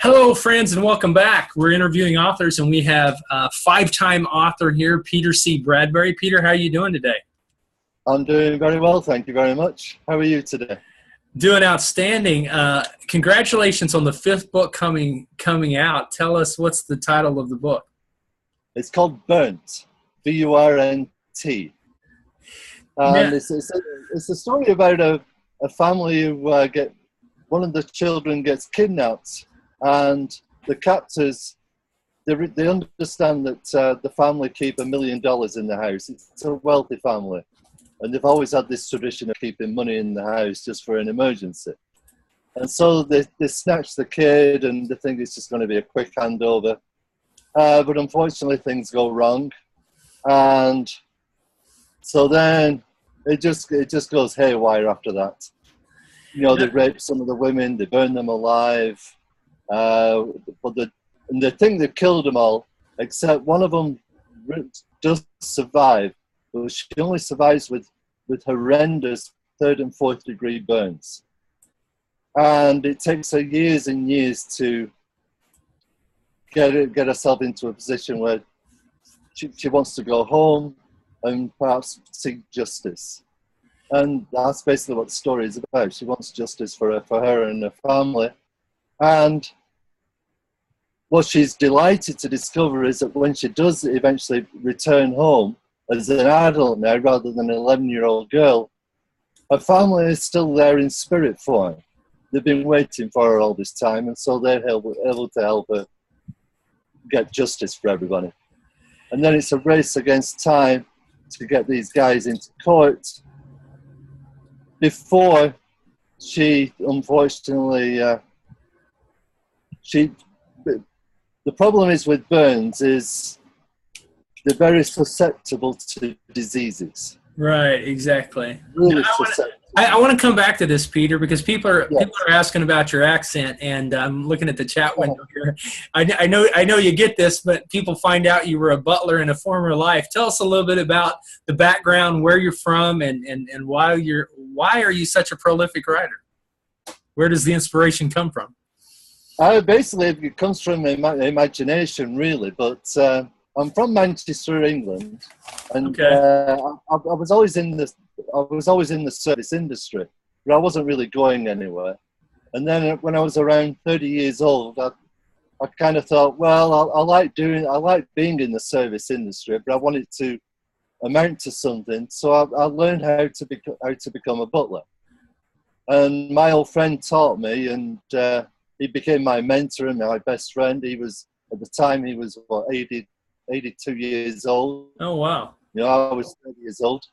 Hello, friends, and welcome back. We're interviewing authors, and we have a five-time author here, Peter C. Bradbury. Peter, how are you doing today? I'm doing very well, thank you very much. How are you today? Doing outstanding. Congratulations on the fifth book coming out. Tell us, what's the title of the book? It's called Burnt, B-U-R-N-T. And it's a story about a family who one of the children gets kidnapped, and the captors, they understand that the family keep $1 million in the house. It's a wealthy family, and they've always had this tradition of keeping money in the house just for an emergency. And so they snatch the kid, and they think it's just going to be a quick handover. But unfortunately, things go wrong, and so then it just goes haywire after that. You know, they rape some of the women, they burn them alive, but they think they've killed them all, except one of them does survive, but she only survives with horrendous 3rd and 4th degree burns. And it takes her years and years to get herself into a position where she wants to go home and perhaps seek justice. And that's basically what the story is about. She wants justice for her and her family. And what she's delighted to discover is that when she does eventually return home as an adult now, rather than an 11-year-old girl, her family is still there in spirit for her. They've been waiting for her all this time, and so they're able to help her get justice for everybody. And then it's a race against time to get these guys into court before she, unfortunately, the problem is with burns is they're very susceptible to diseases. Right, exactly. Really susceptible. I want to come back to this, Peter, because people are asking about your accent, and I'm looking at the chat window here. I know you get this, but people find out you were a butler in a former life. Tell us a little bit about the background, where you're from, and why are you such a prolific writer? Where does the inspiration come from? Basically, it comes from imagination, really. But I'm from Manchester, England, and I was always in the service industry, but I wasn't really going anywhere. And then when I was around 30 years old, I kind of thought, well, I like being in the service industry, but I wanted to amount to something. So I learned how to become a butler. And my old friend taught me, and he became my mentor and my best friend. At the time, he was 82 years old. Oh, wow. You know, I was 30 years old.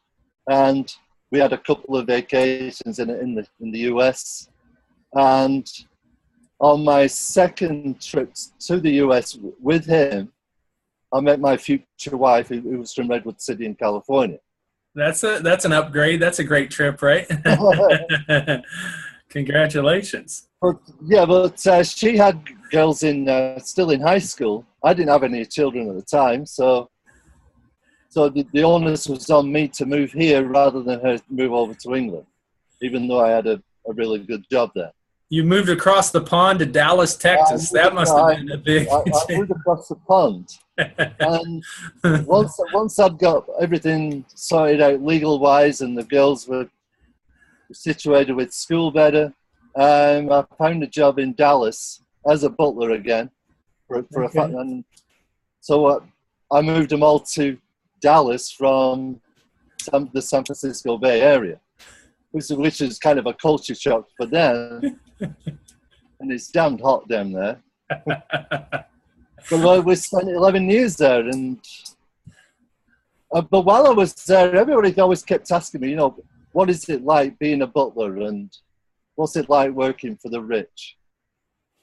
And we had a couple of vacations in the US. And on my second trip to the US with him, I met my future wife, who was from Redwood City in California. That's an upgrade. That's a great trip, right? Congratulations. But she had girls still in high school. I didn't have any children at the time, so the onus was on me to move here rather than her move over to England, even though I had a really good job there. You moved across the pond to Dallas, Texas. That must have been a big... I moved across the pond. And once I'd got everything sorted out legal-wise and the girls were situated with school better, I found a job in Dallas as a butler again. And so I moved them all to Dallas from the San Francisco Bay Area, which is kind of a culture shock for them. And it's damned hot down there. But we spent 11 years there, and but while I was there, everybody always kept asking me, you know, what is it like being a butler, and what's it like working for the rich?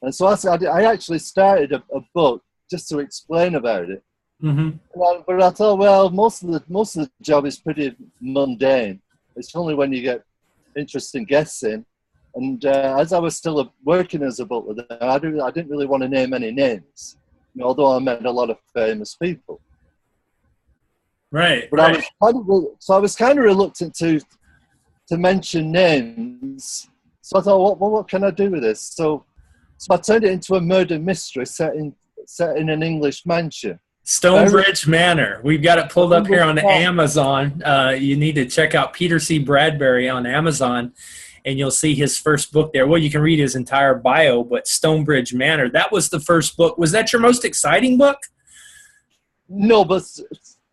And so I actually started a book just to explain about it. Mm-hmm. But I thought, well, most of the job is pretty mundane. It's only when you get interesting guests in. And as I was still working as a butler, I didn't really want to name any names, you know, although I met a lot of famous people. Right. But right. I was kind of reluctant to mention names. So I thought, what can I do with this? So So I turned it into a murder mystery set in an English mansion. Stonebridge Manor. We've got it pulled up here on Amazon. You need to check out Peter C. Bradbury on Amazon, and you'll see his first book there. Well, you can read his entire bio, but Stonebridge Manor, that was the first book. Was that your most exciting book? No, but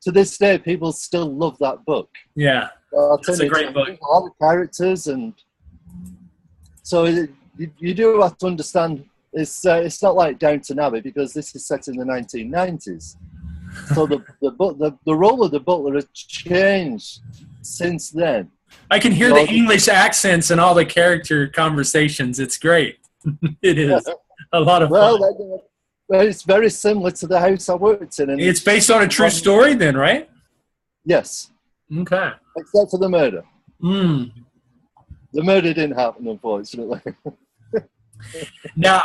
to this day, people still love that book. Yeah, it's a great book. A lot of characters, and so you do have to understand. It's not like Downton Abbey, because this is set in the 1990s. So the role of the butler has changed since then. I can hear the English accents and all the character conversations. It's great. It is a lot of fun. Well, it's very similar to the house I worked in. And it's based on a true story then, right? Yes. Okay. Except for the murder. Mm. The murder didn't happen, unfortunately. Now,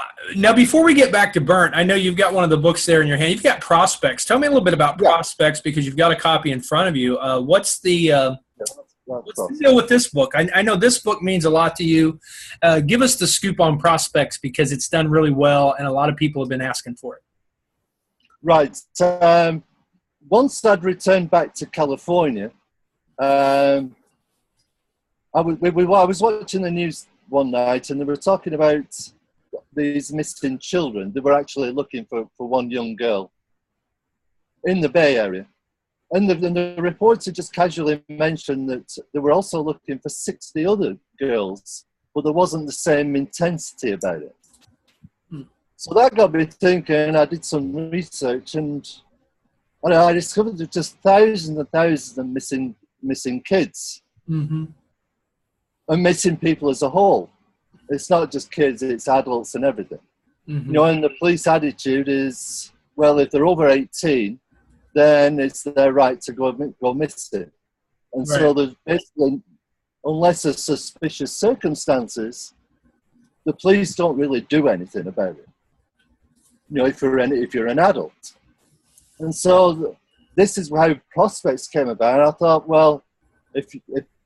before we get back to Burnt, I know you've got one of the books there in your hand. You've got Prospects. Tell me a little bit about Prospects, because you've got a copy in front of you. What's the deal with this book? I know this book means a lot to you. Give us the scoop on Prospects, because it's done really well, and a lot of people have been asking for it. Right. Once I'd returned back to California, I was watching the news one night, and they were talking about these missing children. They were actually looking for one young girl in the Bay Area. And the reporter just casually mentioned that they were also looking for 60 other girls, but there wasn't the same intensity about it. So that got me thinking. I did some research, and I discovered there's just thousands and thousands of missing kids. Mm-hmm. And missing people as a whole. It's not just kids, it's adults and everything. Mm-hmm. You know, and the police attitude is, well, if they're over 18, then it's their right to go missing. And so there's basically, unless there's suspicious circumstances, the police don't really do anything about it. You know, if you're an adult. And so this is how Prospects came about. And I thought, well, if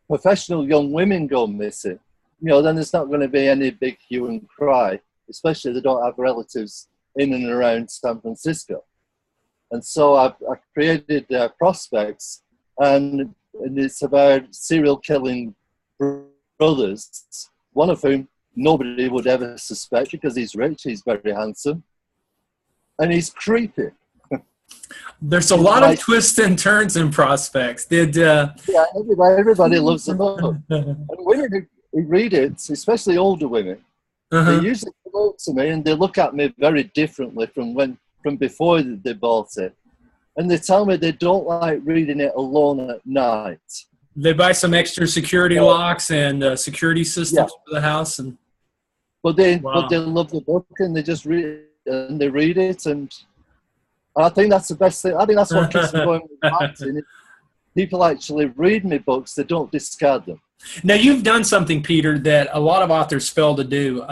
professional young women go missing, you know, then there's not going to be any big hue and cry, especially if they don't have relatives in and around San Francisco. And so I created Prospects, and it's about serial killing brothers, one of whom nobody would ever suspect because he's rich, he's very handsome, and he's creepy. There's a lot of twists and turns in Prospects. Yeah, everybody loves the book. And women who read it, especially older women, they usually come up to me and they look at me very differently from before they bought it. And they tell me they don't like reading it alone at night. They buy some extra security locks and security systems for the house. But they love the book, and they just read it, and they read it, and I think that's the best thing. I think that's what keeps me going with writing. People actually read me books, they don't discard them. Now, you've done something, Peter, that a lot of authors fail to do.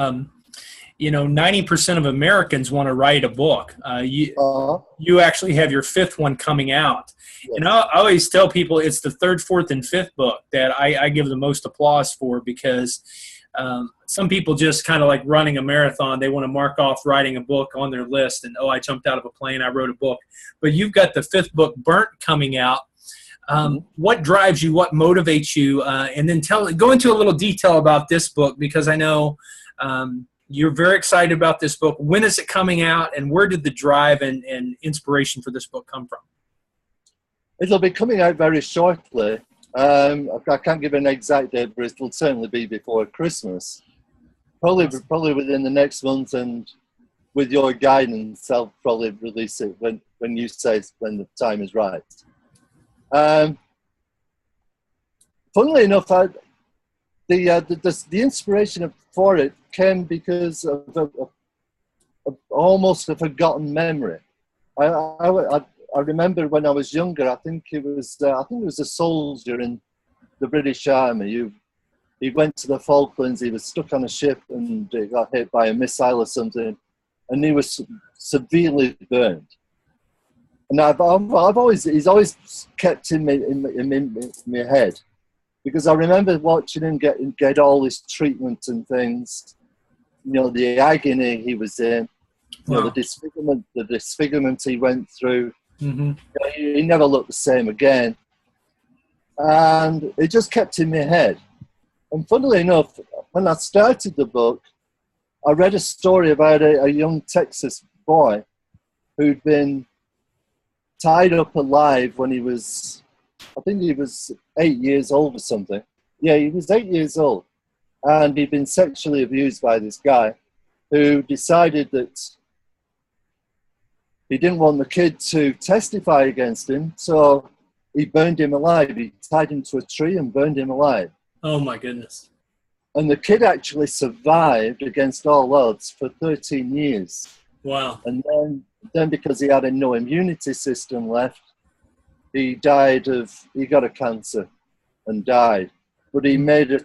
You know, 90% of Americans want to write a book. You actually have your fifth one coming out. Yes. And I always tell people it's the third, fourth, and fifth book that I give the most applause for, because some people just kind of like running a marathon. They want to mark off writing a book on their list, and, I jumped out of a plane, I wrote a book. But you've got the fifth book, Burnt, coming out. What drives you? What motivates you? And then go into a little detail about this book, because I know you're very excited about this book. When is it coming out, and where did the drive and inspiration for this book come from? It'll be coming out very shortly. I can't give an exact date, but it will certainly be before Christmas. Probably within the next month, and with your guidance, I'll probably release it when you say when the time is right. Funnily enough, the inspiration for it came because of almost a forgotten memory. I remember when I was younger. I think it was a soldier in the British Army. He went to the Falklands. He was stuck on a ship and he got hit by a missile or something, and he was severely burned. And he's always kept in my head, because I remember watching him get all this treatment and things, the agony he was in, Wow. the disfigurement he went through. Mm-hmm. He never looked the same again. And it just kept in my head. And funnily enough, when I started the book, I read a story about a young Texas boy who'd been tied up alive when he was, I think he was 8 years old or something. Yeah, he was 8 years old. And he'd been sexually abused by this guy who decided that he didn't want the kid to testify against him, so he burned him alive. He tied him to a tree and burned him alive. Oh, my goodness. And the kid actually survived against all odds for 13 years. Wow. And then because he had no immunity system left, he got a cancer and died. But he made a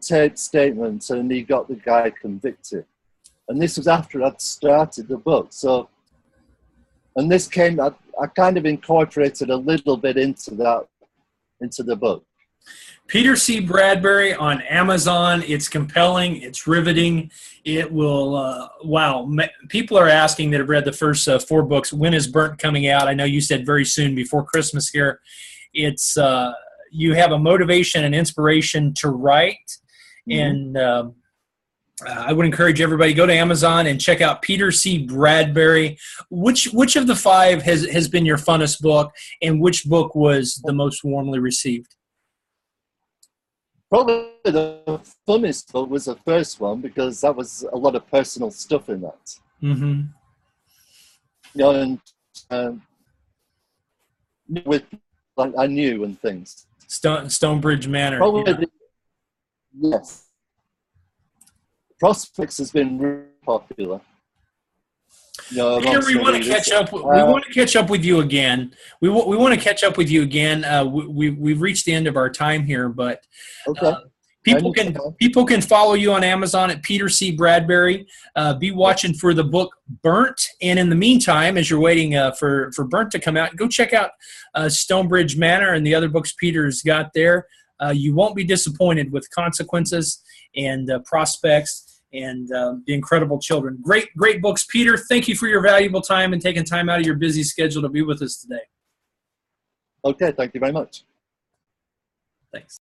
taped statement, and he got the guy convicted. And this was after I'd started the book. So, and this came, I kind of incorporated a little bit into the book. Peter C. Bradbury on Amazon. It's compelling. It's riveting. It will, wow. People are asking that have read the first 4 books, when is Burnt coming out? I know you said very soon, before Christmas here. It's, you have a motivation and inspiration to write. Mm-hmm. And I would encourage everybody, go to Amazon and check out Peter C. Bradbury. Which of the 5 has been your funnest book, and which book was the most warmly received? Probably the funnest book was the first one, because that was a lot of personal stuff in that. Mm-hmm. And with like I knew and things. Stonebridge Manor. Probably, yes. Prospects has been really popular. Peter, we want to catch up. We want to catch up with you again. We want to catch up with you again. We've reached the end of our time here, but okay. People can follow you on Amazon at Peter C. Bradbury. Be watching for the book Burnt, and in the meantime, as you're waiting for Burnt to come out, go check out Stonebridge Manor and the other books Peter's got there. You won't be disappointed with Consequences and Prospects and The Incredible Children. Great books. Peter, thank you for your valuable time and taking time out of your busy schedule to be with us today. Okay, thank you very much. Thanks.